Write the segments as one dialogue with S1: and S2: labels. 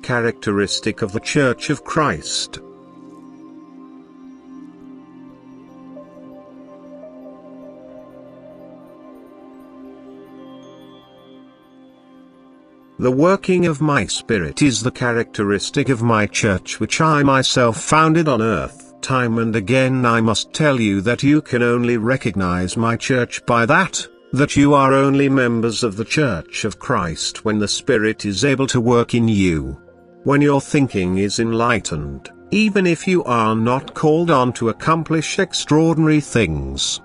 S1: characteristic of the Church of Christ. The working of my Spirit is the characteristic of my church which I myself founded on earth. Time and again I must tell you that you can only recognize my church by that you are only members of the Church of Christ when the Spirit is able to work in you. When your thinking is enlightened, even if you are not called on to accomplish extraordinary things.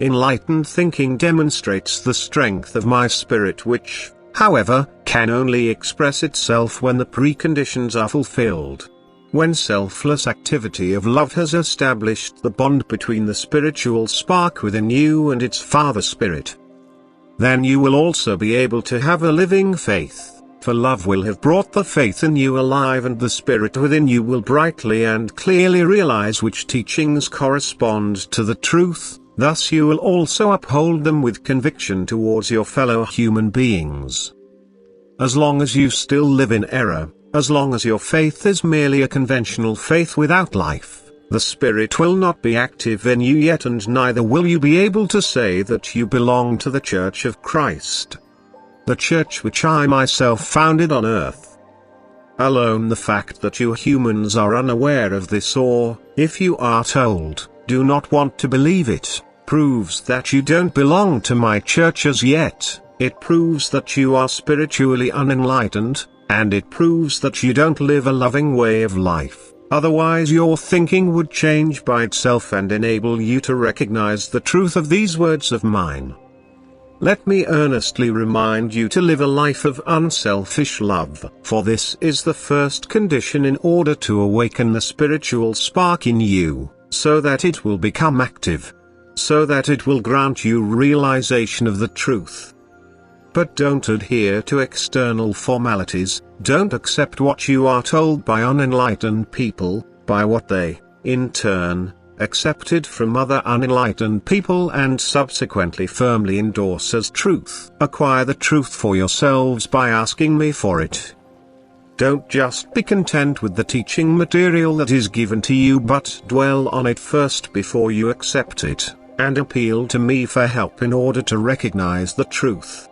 S1: Enlightened thinking demonstrates the strength of my Spirit which, however, can only express itself when the preconditions are fulfilled. When selfless activity of love has established the bond between the spiritual spark within you and its Father Spirit, then you will also be able to have a living faith, for love will have brought the faith in you alive and the Spirit within you will brightly and clearly realize which teachings correspond to the truth. Thus you will also uphold them with conviction towards your fellow human beings. As long as you still live in error, as long as your faith is merely a conventional faith without life, the Spirit will not be active in you yet, and neither will you be able to say that you belong to the Church of Christ, the Church which I myself founded on earth. Alone the fact that you humans are unaware of this, or, if you are told, do not want to believe it, proves that you don't belong to my church as yet. It proves that you are spiritually unenlightened, and it proves that you don't live a loving way of life. Otherwise your thinking would change by itself and enable you to recognize the truth of these words of mine. Let me earnestly remind you to live a life of unselfish love, for this is the first condition in order to awaken the spiritual spark in you, so that it will become active, so that it will grant you realization of the truth. But don't adhere to external formalities, don't accept what you are told by unenlightened people, by what they, in turn, accepted from other unenlightened people and subsequently firmly endorse as truth. Acquire the truth for yourselves by asking me for it. Don't just be content with the teaching material that is given to you, but dwell on it first before you accept it, and appeal to me for help in order to recognize the truth.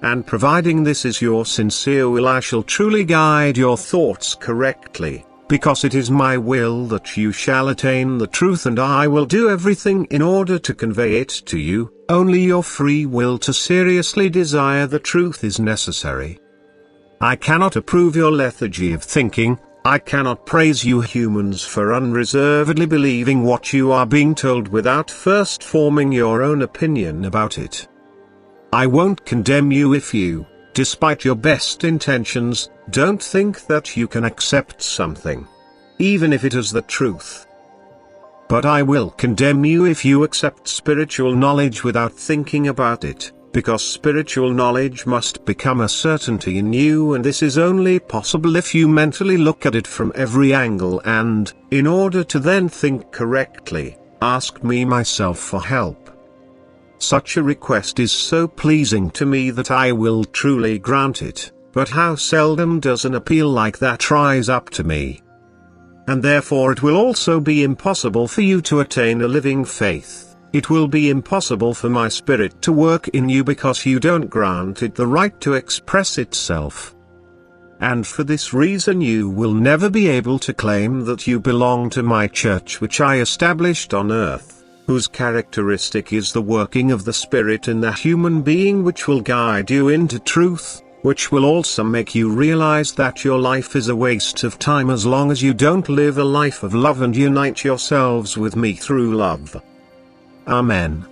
S1: And providing this is your sincere will, I shall truly guide your thoughts correctly, because it is my will that you shall attain the truth, and I will do everything in order to convey it to you. Only your free will to seriously desire the truth is necessary. I cannot approve your lethargy of thinking, I cannot praise you humans for unreservedly believing what you are being told without first forming your own opinion about it. I won't condemn you if you, despite your best intentions, don't think that you can accept something, even if it is the truth. But I will condemn you if you accept spiritual knowledge without thinking about it, because spiritual knowledge must become a certainty in you, and this is only possible if you mentally look at it from every angle and, in order to then think correctly, ask me myself for help. Such a request is so pleasing to me that I will truly grant it, but how seldom does an appeal like that rise up to me? And therefore it will also be impossible for you to attain a living faith. It will be impossible for my Spirit to work in you because you don't grant it the right to express itself. And for this reason you will never be able to claim that you belong to my church which I established on earth, whose characteristic is the working of the Spirit in the human being, which will guide you into truth, which will also make you realize that your life is a waste of time as long as you don't live a life of love and unite yourselves with me through love. Amen.